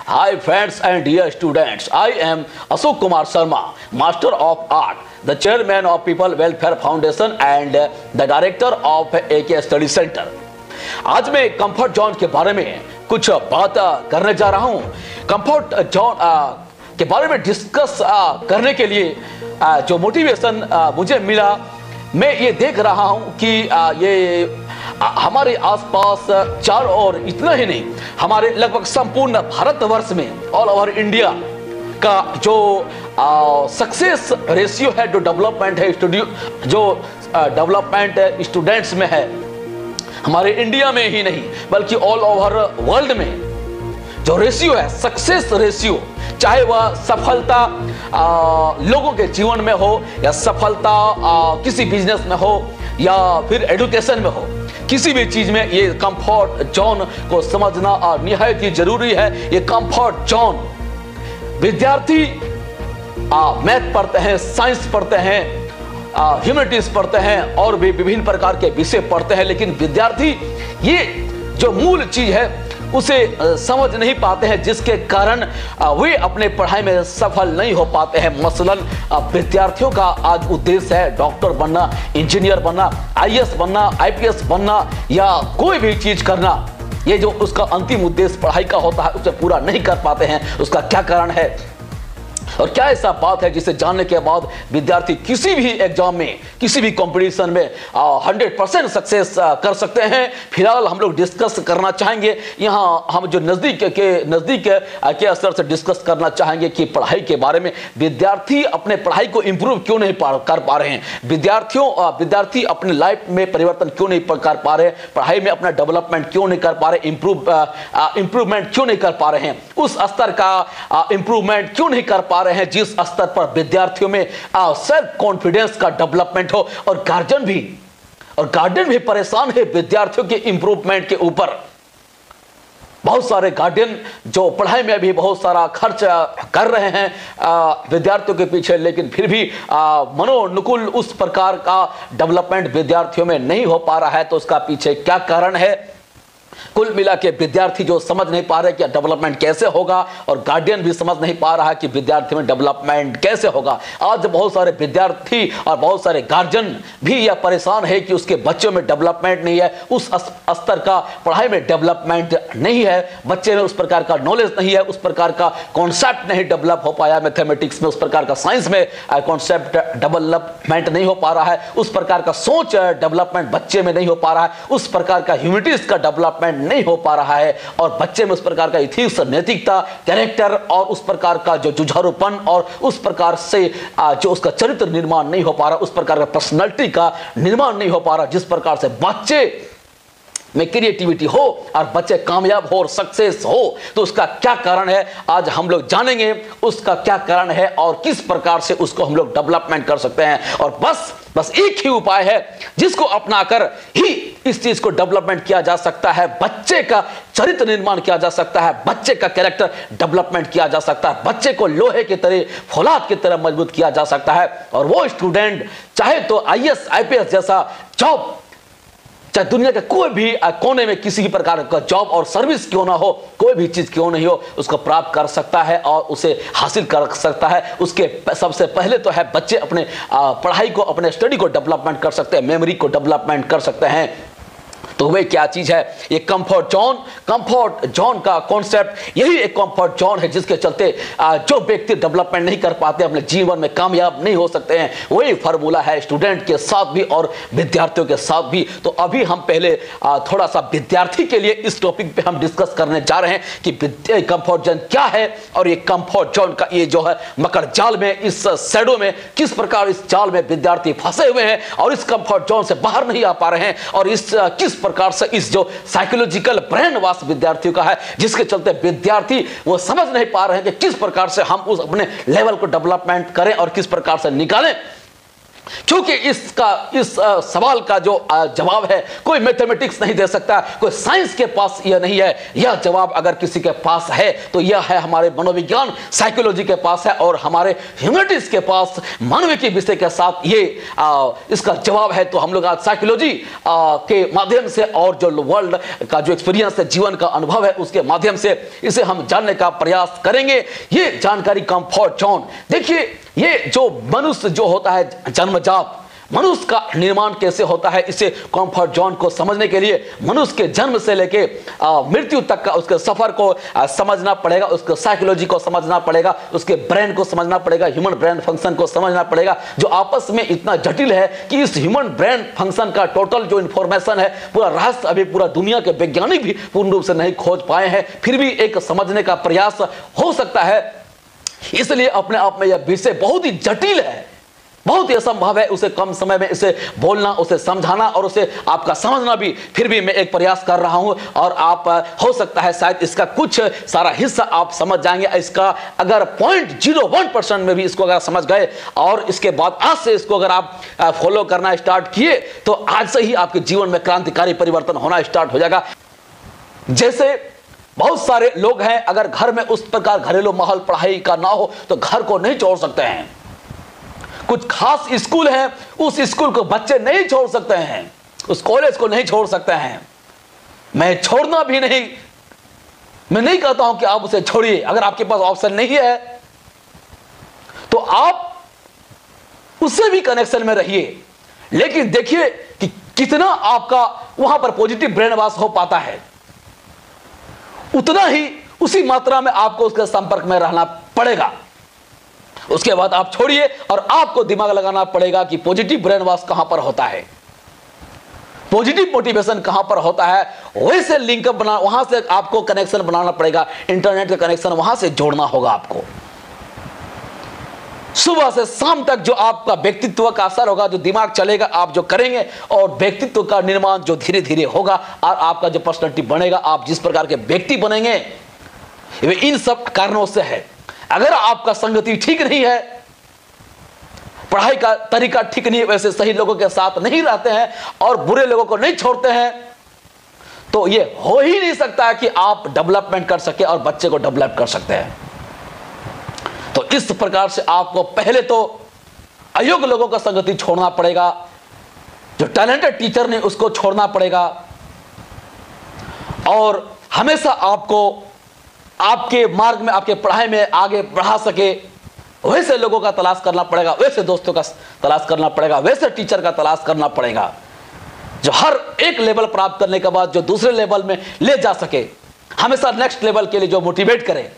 Hi friends and dear students, I am Ashok Kumar Sharma, Master of Art, the Chairman of People Welfare Foundation and the Director of AK Study Center. आज मैं comfort zone के बारे में कुछ बात करने जा रहा हूँ। कंफर्ट जोन के बारे में डिस्कस करने के लिए जो मोटिवेशन मुझे मिला, मैं ये देख रहा हूँ कि ये हमारे आसपास चारों ओर, इतना ही नहीं, हमारे लगभग संपूर्ण भारतवर्ष में, ऑल ओवर इंडिया का जो सक्सेस रेशियो है, जो डेवलपमेंट है जो डेवलपमेंट स्टूडेंट्स में है, हमारे इंडिया में ही नहीं बल्कि ऑल ओवर वर्ल्ड में जो रेशियो है, सक्सेस रेशियो, चाहे वह सफलता लोगों के जीवन में हो या सफलता किसी बिजनेस में हो या फिर एजुकेशन में हो, किसी भी चीज में ये कंफर्ट जोन को समझना निहायत ही जरूरी है। ये कंफर्ट जोन, विद्यार्थी मैथ पढ़ते हैं, साइंस पढ़ते हैं, ह्यूमैनिटीज पढ़ते हैं और भी विभिन्न प्रकार के विषय पढ़ते हैं, लेकिन विद्यार्थी ये जो मूल चीज है उसे समझ नहीं पाते हैं, जिसके कारण वे अपने पढ़ाई में सफल नहीं हो पाते हैं। मसलन विद्यार्थियों का आज उद्देश्य है डॉक्टर बनना, इंजीनियर बनना, आईएएस बनना, आईपीएस बनना या कोई भी चीज करना, ये जो उसका अंतिम उद्देश्य पढ़ाई का होता है उसे पूरा नहीं कर पाते हैं। उसका क्या कारण है और क्या ऐसा बात है जिसे जानने के बाद विद्यार्थी किसी भी एग्जाम में, किसी भी कंपटीशन में 100% सक्सेस कर सकते हैं? फिलहाल हम लोग डिस्कस करना चाहेंगे, यहाँ हम जो नजदीक के स्तर से डिस्कस करना चाहेंगे कि पढ़ाई के बारे में विद्यार्थी अपने पढ़ाई को इंप्रूव क्यों नहीं कर पा रहे हैं, विद्यार्थी अपने लाइफ में परिवर्तन क्यों नहीं कर पा रहे हैं, पढ़ाई में अपना डेवलपमेंट क्यों नहीं कर पा रहे, इंप्रूवमेंट क्यों नहीं कर पा रहे हैं, उस स्तर का इंप्रूवमेंट क्यों नहीं कर पा रहे हैं जिस स्तर पर विद्यार्थियों में सेल्फ कॉन्फिडेंस का डेवलपमेंट हो। और गार्जियन भी परेशान है विद्यार्थियों के इंप्रूवमेंट के ऊपर। बहुत सारे गार्जियन जो पढ़ाई में भी बहुत सारा खर्च कर रहे हैं विद्यार्थियों के पीछे, लेकिन फिर भी मनोनुकूल उस प्रकार का डेवलपमेंट विद्यार्थियों में नहीं हो पा रहा है। तो उसका पीछे क्या कारण है? कुल मिला के विद्यार्थी जो समझ नहीं पा रहे कि डेवलपमेंट कैसे होगा और गार्डियन भी समझ नहीं पा रहा कि विद्यार्थी में डेवलपमेंट कैसे होगा। आज बहुत सारे विद्यार्थी और बहुत सारे गार्जियन भी यह परेशान है कि उसके बच्चों में डेवलपमेंट नहीं है, उस स्तर का पढ़ाई में डेवलपमेंट नहीं है, बच्चे में उस प्रकार का नॉलेज नहीं है, उस प्रकार का कॉन्सेप्ट नहीं डेवलप हो पाया, मैथमेटिक्स में उस प्रकार का, साइंस में कॉन्सेप्ट डेवलपमेंट नहीं हो पा रहा है, उस प्रकार का सोच डेवलपमेंट बच्चे में नहीं हो पा रहा है, उस प्रकार का ह्यूमैनिटीज का डेवलपमेंट नहीं हो पा रहा है और बच्चे में उस प्रकार का इथिक्स, नैतिकता, कैरेक्टर और उस प्रकार का जो जुझारूपन और उस प्रकार से जो उसका चरित्र निर्माण नहीं हो पा रहा, उस प्रकार का पर्सनालिटी का निर्माण नहीं हो पा रहा, जिस प्रकार से बच्चे में क्रिएटिविटी हो और बच्चे कामयाब हो और सक्सेस हो। तो उसका क्या कारण है आज हम लोग जानेंगे, उसका क्या कारण है और किस प्रकार से उसको हम लोग डेवलपमेंट कर सकते हैं। और बस एक ही उपाय है जिसको अपनाकर ही इस चीज को डेवलपमेंट किया जा सकता है, बच्चे का चरित्र निर्माण किया जा सकता है, बच्चे का कैरेक्टर डेवलपमेंट किया जा सकता है, बच्चे को लोहे की तरह, फौलाद की तरह मजबूत किया जा सकता है। और वो स्टूडेंट चाहे तो आईएएस आईपीएस जैसा जॉब, चाहे दुनिया के कोई भी कोने में किसी भी प्रकार का जॉब और सर्विस क्यों ना हो, कोई भी चीज क्यों नहीं हो, उसको प्राप्त कर सकता है और उसे हासिल कर सकता है। उसके सबसे पहले तो है बच्चे अपने पढ़ाई को, अपने स्टडी को डेवलपमेंट कर सकते हैं, मेमोरी को डेवलपमेंट कर सकते हैं। तो वे क्या चीज है? ये कंफर्ट जोन का कॉन्सेप्ट यही एक कंफर्ट जोन है जिसके चलते जो व्यक्ति डेवलपमेंट नहीं कर पाते, अपने जीवन में कामयाब नहीं हो सकते हैं। वही फार्मूला है स्टूडेंट के साथ भी और विद्यार्थियों के साथ भी। तो अभी हम पहले थोड़ा सा विद्यार्थी के लिए इस टॉपिक पे हम डिस्कस करने जा रहे हैं कि कंफर्ट जोन क्या है और ये कंफर्ट जोन का ये जो है मकर जाल में, इस शैडो में किस प्रकार इस जाल में विद्यार्थी फंसे हुए हैं और इस कंफर्ट जोन से बाहर नहीं आ पा रहे हैं और इस किस प्रकार से इस जो साइकोलॉजिकल ब्रेन वॉश विद्यार्थियों का है जिसके चलते विद्यार्थी वो समझ नहीं पा रहे हैं कि किस प्रकार से हम उस अपने लेवल को डेवलपमेंट करें और किस प्रकार से निकालें क्योंकि इस सवाल का जो जवाब है कोई मैथमेटिक्स नहीं दे सकता, कोई साइंस के पास यह नहीं है। यह जवाब अगर किसी के पास है तो यह है हमारे मनोविज्ञान साइकोलॉजी के पास है, और हमारे ह्यूमैनिटीज के पास मानविकी विषय के साथ ये इसका जवाब है। तो हम लोग आज साइकोलॉजी के माध्यम से और जो वर्ल्ड का जो एक्सपीरियंस है, जीवन का अनुभव है, उसके माध्यम से इसे हम जानने का प्रयास करेंगे। ये जानकारी कंफर्ट जोन, देखिए ये जो मनुष्य जो होता है जन्मजात, मनुष्य का निर्माण कैसे होता है, इसे कंफर्ट जोन को समझने के लिए मनुष्य के जन्म से लेके मृत्यु तक का उसके सफर को समझना पड़ेगा, उसके साइकोलॉजी को समझना पड़ेगा, उसके ब्रेन को समझना पड़ेगा, ह्यूमन ब्रेन फंक्शन को समझना पड़ेगा, जो आपस में इतना जटिल है कि इस ह्यूमन ब्रेन फंक्शन का टोटल जो इंफॉर्मेशन है, पूरा रहस्य अभी पूरा दुनिया के वैज्ञानिक भी पूर्ण रूप से नहीं खोज पाए हैं। फिर भी एक समझने का प्रयास हो सकता है। इसलिए अपने आप में यह विषय बहुत ही जटिल है, बहुत ही असंभव है उसे कम समय में इसे बोलना, उसे समझाना और उसे आपका समझना भी। फिर भी मैं एक प्रयास कर रहा हूं और आप हो सकता है शायद इसका कुछ सारा हिस्सा आप समझ जाएंगे। इसका अगर 0.01% में भी इसको अगर समझ गए और इसके बाद आज से इसको अगर आप फॉलो करना स्टार्ट किए तो आज से ही आपके जीवन में क्रांतिकारी परिवर्तन होना स्टार्ट हो जाएगा। जैसे बहुत सारे लोग हैं, अगर घर में उस प्रकार घरेलू माहौल पढ़ाई का ना हो तो घर को नहीं छोड़ सकते हैं। कुछ खास स्कूल है, उस स्कूल को बच्चे नहीं छोड़ सकते हैं, उस कॉलेज को नहीं छोड़ सकते हैं। मैं छोड़ना भी नहीं, मैं नहीं कहता हूं कि आप उसे छोड़िए। अगर आपके पास ऑप्शन नहीं है तो आप उससे भी कनेक्शन में रहिए, लेकिन देखिए कि कितना आपका वहां पर पॉजिटिव ब्रेन वॉश हो पाता है, उतना ही उसी मात्रा में आपको उसके संपर्क में रहना पड़ेगा। उसके बाद आप छोड़िए और आपको दिमाग लगाना पड़ेगा कि पॉजिटिव ब्रेन वॉश कहां पर होता है, पॉजिटिव मोटिवेशन कहां पर होता है। वैसे लिंक बना, वहां से आपको कनेक्शन बनाना पड़ेगा, इंटरनेट का कनेक्शन वहां से जोड़ना होगा आपको। सुबह से शाम तक जो आपका व्यक्तित्व का असर होगा, जो दिमाग चलेगा, आप जो करेंगे और व्यक्तित्व का निर्माण जो धीरे धीरे होगा और आपका जो पर्सनालिटी बनेगा, आप जिस प्रकार के व्यक्ति बनेंगे, इन सब कारणों से है। अगर आपका संगति ठीक नहीं है, पढ़ाई का तरीका ठीक नहीं है, वैसे सही लोगों के साथ नहीं रहते हैं और बुरे लोगों को नहीं छोड़ते हैं, तो यह हो ही नहीं सकता कि आप डेवलपमेंट कर सके और बच्चे को डेवलप कर सकते हैं। तो इस प्रकार से आपको पहले तो अयोग्य लोगों का संगति छोड़ना पड़ेगा, जो टैलेंटेड टीचर ने उसको छोड़ना पड़ेगा, और हमेशा आपको आपके मार्ग में, आपके पढ़ाई में आगे बढ़ा सके वैसे लोगों का तलाश करना पड़ेगा, वैसे दोस्तों का तलाश करना पड़ेगा, वैसे टीचर का तलाश करना पड़ेगा, जो हर एक लेवल प्राप्त करने के बाद जो दूसरे लेवल में ले जा सके, हमेशा नेक्स्ट लेवल के लिए जो मोटिवेट करे,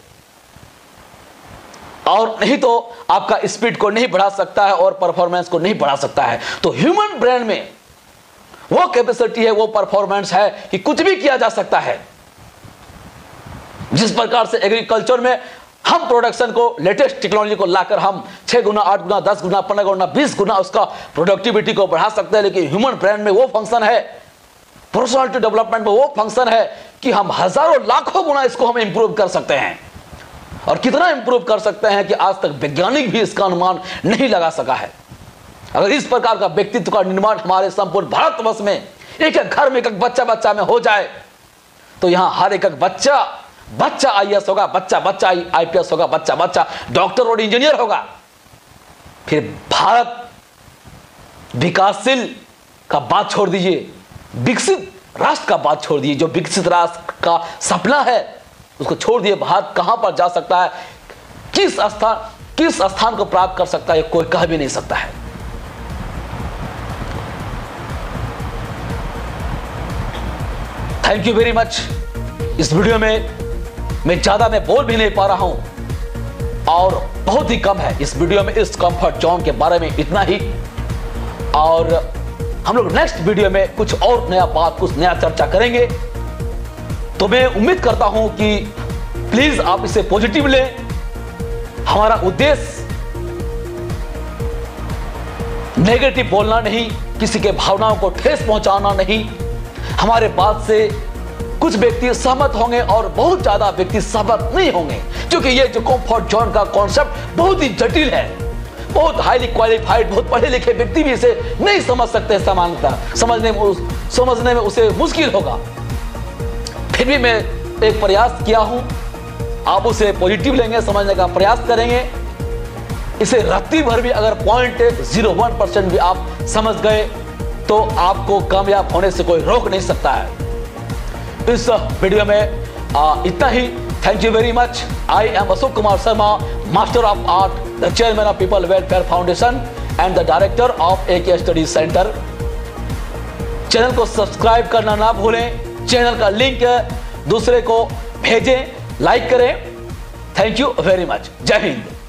और नहीं तो आपका स्पीड को नहीं बढ़ा सकता है और परफॉर्मेंस को नहीं बढ़ा सकता है। तो ह्यूमन ब्रेन में वो कैपेसिटी है, वो परफॉर्मेंस है कि कुछ भी किया जा सकता है। जिस प्रकार से एग्रीकल्चर में हम प्रोडक्शन को, लेटेस्ट टेक्नोलॉजी को लाकर हम 6 गुना, 8 गुना, 10 गुना, 15 गुना, 20 गुना उसका प्रोडक्टिविटी को बढ़ा सकते हैं, लेकिन ह्यूमन ब्रेन में वो फंक्शन है, पर्सनालिटी डेवलपमेंट में वो फंक्शन है कि हम हजारों लाखों गुना इसको हम इंप्रूव कर सकते हैं। और कितना इंप्रूव कर सकते हैं कि आज तक वैज्ञानिक भी इसका अनुमान नहीं लगा सका है। अगर इस प्रकार का व्यक्तित्व का निर्माण हमारे संपूर्ण भारतवर्ष में एक एक घर में एक बच्चा में हो जाए तो यहां हर एक बच्चा आईएएस होगा, बच्चा आईपीएस होगा, बच्चा डॉक्टर और इंजीनियर होगा। फिर भारत विकासशील का बात छोड़ दीजिए, विकसित राष्ट्र का बात छोड़ दीजिए, जो विकसित राष्ट्र का सपना है उसको छोड़ दिए। भारत कहां पर जा सकता है, किस स्थान को प्राप्त कर सकता है, कोई कह भी नहीं सकता है। Thank you very much. इस वीडियो में मैं ज्यादा बोल भी नहीं पा रहा हूं और बहुत ही कम है इस वीडियो में, इस कंफर्ट जोन के बारे में इतना ही। और हम लोग नेक्स्ट वीडियो में कुछ और नया बात, कुछ नया चर्चा करेंगे। तो मैं उम्मीद करता हूं कि प्लीज आप इसे पॉजिटिव लें। हमारा उद्देश्य नेगेटिव बोलना नहीं, किसी के भावनाओं को ठेस पहुंचाना नहीं। हमारे बात से कुछ व्यक्ति सहमत होंगे और बहुत ज्यादा व्यक्ति सहमत नहीं होंगे, क्योंकि ये जो कंफर्ट जोन का कॉन्सेप्ट बहुत ही जटिल है, बहुत हाईली क्वालिफाइड, बहुत पढ़े लिखे व्यक्ति भी इसे नहीं समझ सकते, समानता समझने में उसे मुश्किल होगा। फिर भी मैं एक प्रयास किया हूं, आप उसे पॉजिटिव लेंगे, समझने का प्रयास करेंगे। इसे रत्ती भर भी अगर 0.01% भी आप समझ गए तो आपको कामयाब होने से कोई रोक नहीं सकता है। इस वीडियो में इतना ही। Thank you very much. I am Ashok Kumar Sharma, master of art, the chairman of people welfare foundation and the director of AK study centre. Channel को सब्सक्राइब करना ना भूलें, चैनल का लिंक दूसरे को भेजें, लाइक करें। Thank you very much. जय हिंद।